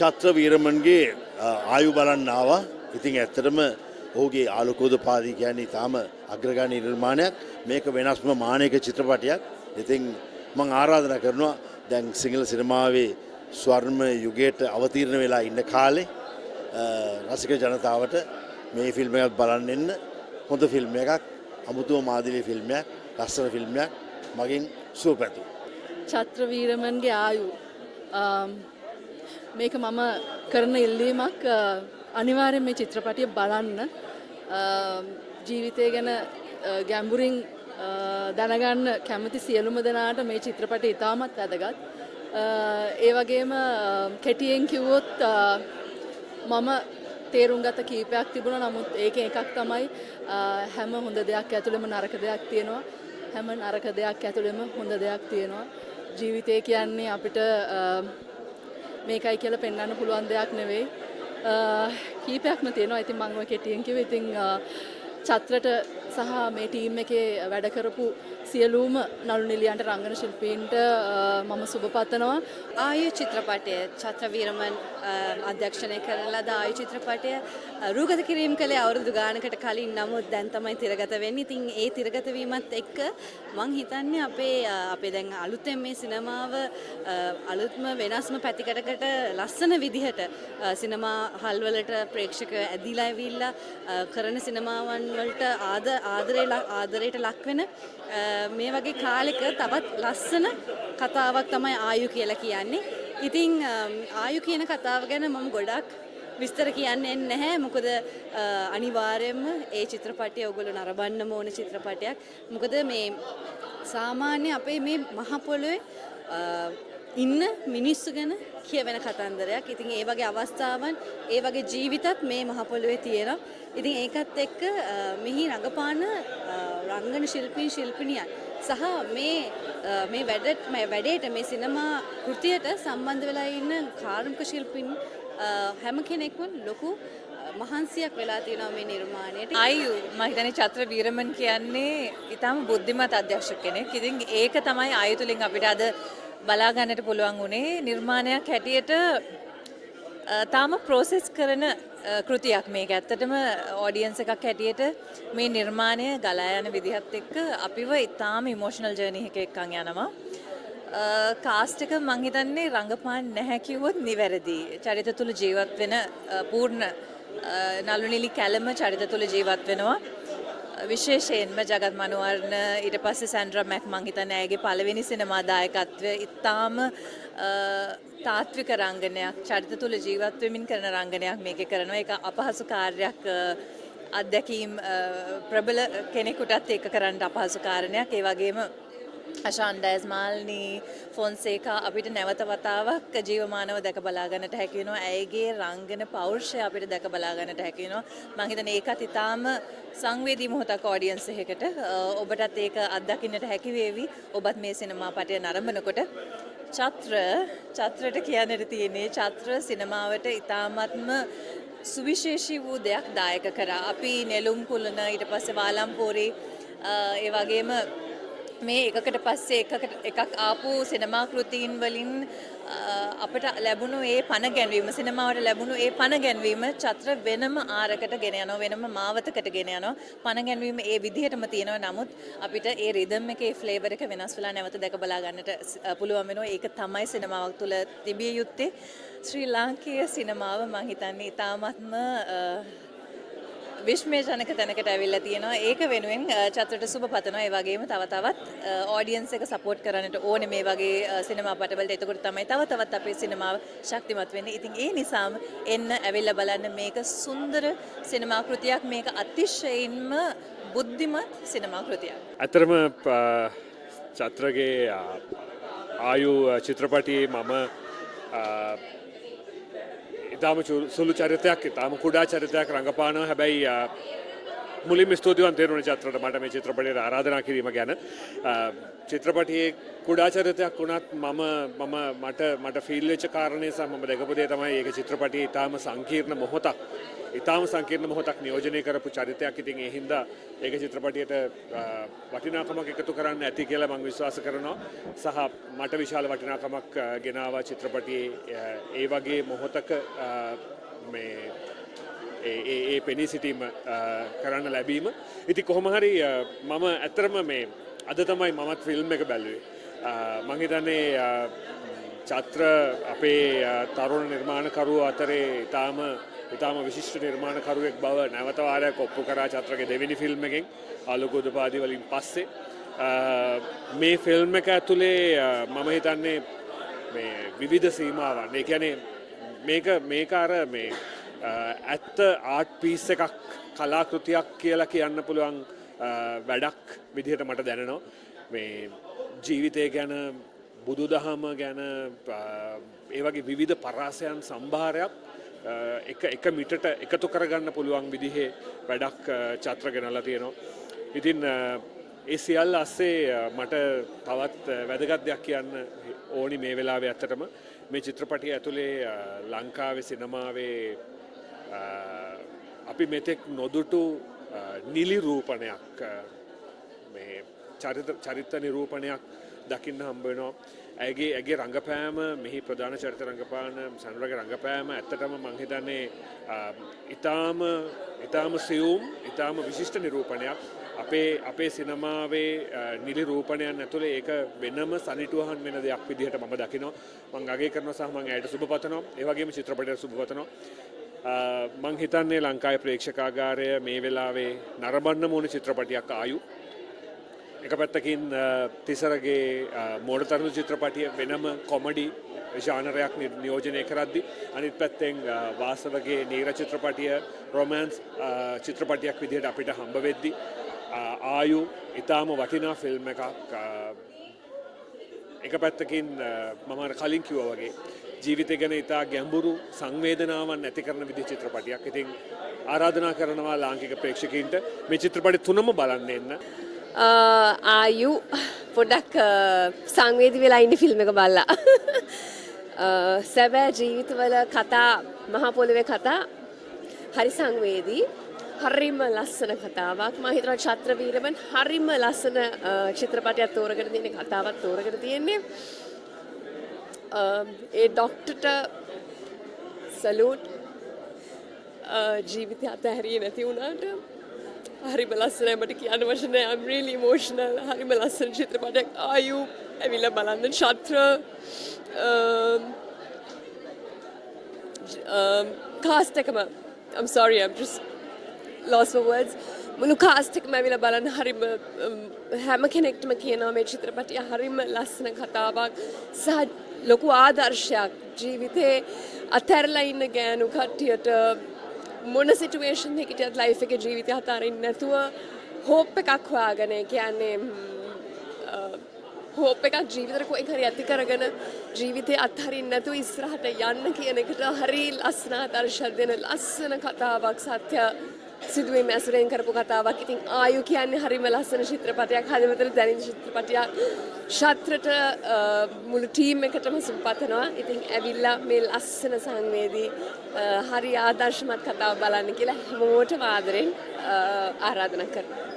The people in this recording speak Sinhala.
චත්‍ර වීරමන්ගේ ආයු බලන්න ආවා. ඉතින් ඇත්තටම ඔහුගේ ආලෝකෝදපාදී කියන්නේ තාම අග්‍රගණ්‍ය නිර්මාණයක්. මේක වෙනස්ම මානයක චිත්‍රපටයක්. ඉතින් මම ආරාධනා කරනවා දැන් සිංහල සිනමාවේ ස්වර්ණ යුගයට අවතීර්ණ වෙලා ඉන්න කාලේ රසික ජනතාවට මේ ෆිල්ම් එකත් බලන්න එන්න. හොඳ ෆිල්ම් එකක්, අමුතුම මාදිලි ෆිල්ම් එකක්, ලස්සන ෆිල්ම් එකක්. මගෙන් සුව පැතුම්. චත්‍ර වීරමන්ගේ ආයු මේක මම කරන ඉල්ලීමක්. අනිවාර්යෙන් මේ චිත්‍රපටිය බලන්න. ජීවිතය ගැන ගැඹුරින් දැනගන්න කැමති සියලුම දෙනාට මේ චිත්‍රපටය ඉතාමත් වැදගත්. ඒ වගේම කෙටියෙන් කිව්වොත් මම තේරුම් ගත කීපයක් තිබුණා. නමුත් ඒකෙන් එකක් තමයි හැම හොඳ දෙයක් ඇතුළෙම නරක දෙයක් තියෙනවා. හැම නරක දෙයක් ඇතුළෙම හොඳ දෙයක් තියෙනවා. ජීවිතය කියන්නේ අපිට මේකයි කියලා පෙන්වන්න පුළුවන් දෙයක් නෙවෙයි. කීපයක්ම තියෙනවා. ඉතින් මම ඔය කෙටියෙන් කිව්වේ. ඉතින් චත්‍රට සහ මේ ටීම් එකේ වැඩ කරපු සියලුම නළු නිලියන්ට රංගන ශිල්පීන්ට මම සුබ පතනවා. ආයු චිත්‍රපටය චත්‍ර වීරමන් අධ්‍යක්ෂණය කරන ලද ආයු චිත්‍රපටය රූගත කිරීම කළේ අවුරුදු ගානකට කලින්. නමුත් දැන් තමයි තිරගත වෙන්නේ. ඉතින් ඒ තිරගත වීමත් එක්ක මං හිතන්නේ අපේ දැන් අලුතෙන් මේ සිනමාව අලුත්ම වෙනස්ම පැතිකඩකට ලස්සන විදිහට සිනමා හල්වලට ප්‍රේක්ෂක ඇදිලා ඇවිල්ලා කරන සිනමාවන් වලට ආදරයට ලක් වෙන මේ වගේ කාලෙක තවත් ලස්සන කතාවක් තමයි ආයු කියලා කියන්නේ. ඉතින් ආයු කියන කතාව ගැන මම ගොඩක් විස්තර කියන්නේ නැහැ. මොකද අනිවාර්යයෙන්ම ඒ චිත්‍රපටය ඔයගොල්ලෝ නරඹන්න ඕන චිත්‍රපටයක්. මොකද මේ සාමාන්‍ය අපේ මේ මහ පොළොවේ ඉන්න මිනිස්සු ගැන කියවෙන කතන්දරයක්. ඉතින් ඒ වගේ අවස්ථාවන්, ඒ වගේ ජීවිතත් මේ මහ පොළොවේ තියෙනවා. ඉතින් ඒකත් එක්ක මෙහි රඟපාන රංගන ශිල්පිනියන් සහ මේ වැඩේට මේ සිනමා කෘතියට සම්බන්ධ වෙලා ඉන්න කාර්මික ශිල්පීන් හැම කෙනෙක්ම ලොකු මහන්සියක් වෙලා තියෙනවා මේ නිර්මාණයට. ආයු මම හිතන්නේ චත්‍ර වීරමන් කියන්නේ ඊටම බුද්ධිමත් අධ්‍යක්ෂක කෙනෙක්. ඉතින් ඒක තමයි ආයු තුලින් අපිට අද බලා ගන්නට පුළුවන් උනේ. නිර්මාණයක් හැටියට තාම ප්‍රොසෙස් කරන කෘතියක් මේක. ඇත්තටම ඔඩියන්ස් එකක් හැටියට මේ නිර්මාණය ගලා යන විදිහත් එක්ක අපිව ඊටාම ඉමෝෂනල් ජර්නි එකකින් යනවා. කාස්ට් එක මං හිතන්නේ රංගපාන්න නැහැ කිව්වොත් නිවැරදි. චරිත තුල ජීවත් වෙන පූර්ණ නළු නිලි කැලම චරිත තුල ජීවත් වෙනවා. විශේෂයෙන්ම ජගත් මනෝවර්ණ, ඊට පස්සේ සැන්ඩ්‍රා මැක් මං හිතන්නේ ඇයගේ පළවෙනි සිනමා දායකත්වය ඉතාම තාත්වික රංගනයක්, චරිත තුල ජීවත් වෙමින් කරන රංගනයක් මේකේ කරනවා. ඒක අපහසු කාර්යයක්. අත්දැකීම් ප්‍රබල කෙනෙකුටත් ඒක කරන්න අපහසු කාරණයක්. ඒ වගේම අශාන්ඩයස් මාල්නී ෆොන්සේකා අපිට නැවත වතාවක් ජීවමානව දැක බලා ගන්නට හැකි වෙනවා. ඇයගේ රංගන පෞරුෂය අපිට දැක බලා ගන්නට හැකි වෙනවා. මම හිතන්නේ ඒකත් ඊටාම සංවේදී මොහොතක් ඔඩියන්ස් එකකට. ඔබටත් ඒක අත්දකින්නට හැකි වේවි. ඔබත් මේ සිනමා පටය නරඹනකොට චත්‍රට කියන්නට තියෙන්නේ චත්‍ර සිනමාවට ඊටාමත්ම සුවිශේෂී වූ දෙයක් දායක කරා. අපි නෙළුම් කුලන, ඊට පස්සේ වාලම්පෝරේ, ඒ වගේම මේ එකකට පස්සේ එකක් ආපු සිනමා කෘතීන් වලින් අපිට ලැබුණු ඒ පණ ගැන්වීම, සිනමාවට ලැබුණු ඒ පණ ගැන්වීම චත්‍ර වෙනම ආරකට ගෙන යනවා, වෙනම මාවතකට ගෙන යනවා. පණ ගැන්වීම ඒ විදිහටම තියෙනවා. නමුත් අපිට ඒ රිද්ම් එකේ ෆ්ලේවර් එක වෙනස් වෙලා නැවත දැක බලා ගන්නට පුළුවන් වෙනවා. ඒක තමයි සිනමාවක් තුළ තිබිය යුත්තේ. ශ්‍රී ලාංකේය සිනමාව මම හිතන්නේ ඉතාමත්ම විශ්මයජනක තැනකට ඇවිල්ලා තියෙනවා. ඒක වෙනුවෙන් චත්‍රට සුබ පතනවා. ඒ වගේම තවත් ඔඩියන්ස් එක සපෝට් කරන්නට ඕනේ මේ වගේ සිනමා පටවලට. එතකොට තමයි තවත් අපේ සිනමාව ශක්තිමත් වෙන්නේ. ඉතින් ඒ නිසාම එන්න ඇවිල්ලා බලන්න. මේක සුන්දර සිනමා කෘතියක්. මේක අතිශයින්ම බුද්ධිමත් සිනමා කෘතියක්. ඇත්තටම චත්‍රගේ ආයු චිත්‍රපටියේ මම ඉතාම සුළු චරිතයක්, ඉතාම කුඩා චරිතයක් රඟපානවා. හැබැයි මුලින්ම ස්තුතිවන්ත වෙනවා චත්‍රට මට මේ චිත්‍රපටයට ආරාධනා කිරීම ගැන. චිත්‍රපටයේ කුඩා චරිතයක් වුණත් මට ෆීල් වෙච්ච කාරණේ සහ මම දැකපු දේ තමයි ඒක චිත්‍රපටයේ ඊටාම සංකීර්ණ මොහොතක් නියෝජනය කරපු චරිතයක්. ඉතින් ඒ හින්දා ඒක චිත්‍රපටයට වටිනාකමක් එකතු කරන්න ඇති කියලා මම විශ්වාස කරනවා. සහ මට විශාල වටිනාකමක් ගෙනාවා චිත්‍රපටයේ ඒ වගේ මොහොතක මේ ඒ පෙනී සිටීම කරන්න ලැබීම. ඉතින් කොහොම හරි මම ඇත්තරම මේ අද තමයි මමත් ෆිල්ම් එක බැලුවේ. මම හිතන්නේ චත්‍ර අපේ තරුණ නිර්මාණකරුවෝ අතරේ ඉතාම විශිෂ්ට නිර්මාණකරුවෙක් බව නැවත වාරයක් ඔප්පු කරා චත්‍රගේ දෙවෙනි ෆිල්ම් එකෙන් ආලෝකෝදපාදී වලින් පස්සේ. මේ ෆිල්ම් එක ඇතුලේ මම හිතන්නේ මේ විවිධ සීමාවන්. ඒ කියන්නේ මේක අර මේ ඇත්ත ආර්ට් පීස් එකක් කලාකෘතියක් කියලා කියන්න පුළුවන් වැඩක් විදිහට මට දැනෙනවා. මේ ජීවිතය ගැන බුදුදහම ගැන ඒ වගේ විවිධ පරාසයන් සම්භාරයක් එක මිටට එකතු කරගන්න පුළුවන් විදිහේ වැඩක් චත්‍ර ගෙනල්ලා තියෙනවා. ඉතින් ඒ සියල්ල අස්සේ මට තවත් වැදගත් දෙයක් කියන්න ඕනි මේ වෙලාවේ. ඇත්තටම මේ චිත්‍රපටිය ඇතුලේ ලංකාවේ සිනමාවේ අපි මෙතෙක් නොදුටු නිලිරූපණයක් මේ චරිත නිරූපණයක් දකින්න හම්බ වෙනවා. ඇගේ රංගපෑම මෙහි ප්‍රධාන චරිත රංගපාන සනුරගේ රංගපෑම ඇත්තටම මං හිතන්නේ ඊටාම සියුම් ඊටාම විශිෂ්ට නිරූපණයක්. අපේ සිනමාවේ නිලි රූපණයන් ඇතුලේ ඒක වෙනම සනිටුවහන් වෙන දෙයක් විදිහට මම දකිනවා. මං අගය කරනවා සහ මං ඇයට සුබ පතනවා. ඒ වගේම චිත්‍රපටයට සුබ පතනවා. මං හිතන්නේ ලංකාවේ ප්‍රේක්ෂකාගාරය මේ වෙලාවේ නරඹන්න ඕන චිත්‍රපටියක් ආයු. එක පැත්තකින් තිසරගේ මෝඩ තරුණ චිත්‍රපටිය වෙනම කොමඩි ශානරයක් නියෝජනය කරද්දි අනිත් පැත්තෙන් වාසවගේ නීර චිත්‍රපටිය රොමෑන්ස් චිත්‍රපටියක් විදිහට අපිට හම්බ වෙද්දි ආයු ඊටාම වටිනා ෆිල්ම් එකක්. එක පැත්තකින් මම කලින් කිව්වා වගේ ජීවිතය ගැන ඉතා ගැඹුරු සංවේදනාවන් ඇති කරන විදිහ චිත්‍රපටියක්. ඉතින් ආරාධනා කරනවා ලාංකික ප්‍රේක්ෂකයින්ට මේ චිත්‍රපටි තුනම බලන්න එන්න. ආයු පොඩක් සංවේදී වෙලා ඉන්න ෆිල්ම් එක බලලා. සැබෑ ජීවිතවල කතා මහා පොළොවේ කතා හරි සංවේදී. හරිම ලස්සන කතාවක්. මම හිතනවා චත්‍ර වීරමන් හරිම ලස්සන චිත්‍රපටයක් තෝරගෙන තියෙන කතාවක් තෝරගෙන තියෙන්නේ. ඒ ඩොක්ටර්ට සලූට්. ජීවිතය අතහැරියේ නැති වුණාට හරිම ලස්සනයි. මට කියන්න වචන නැහැ. I'm really emotional. හරිම ලස්සන චිත්‍රපටයක්. ආයු ඇවිල්ලා බලන්න. චත්‍ර කාස්ට් එකම I'm sorry, I'm just lost for words. මුළු කාස්ට් එකම ඇවිල්ලා බලන්න. හරිම හැම කෙනෙක්ටම කියනවා මේ චිත්‍රපටිය හරිම ලස්සන කතාවක් සහ ලොකු ආදර්ශයක්. ජීවිතේ අතහැරලා ඉන්න ගෑනු කට්ටියට මොන සිටුේෂන් එකකටත් ලයිෆ් එකේ ජීවිතය අතාරින්න නැතුව හෝප් එකක් හොයාගෙන කියන්නේ හෝප් එකක් ජීවිතේට කොහෙන් හරි ඇති කරගෙන ජීවිතේ අත්හරින්න නැතුව ඉස්සරහට යන්න කියන එකට හරි ලස්සන ආදර්ශයක් දෙන ලස්සන කතාවක්. සත්‍ය සිදුවීම් ඇසුරෙන් කරපු කතාවක්. ඉතින් ආයු කියන්නේ හරිම ලස්සන චිත්‍රපටයක්. හදවතට දැනෙන චිත්‍රපටයක්. ශත්‍රට මුළු ටීම් එකටම සුබපතනවා. ඉතින් ඇවිල්ලා මේ ලස්සන සංවේදී හරි ආදර්ශමත් කතාව බලන්න කියලා හැමෝටම ආදරෙන් ආරාධනා කරනවා.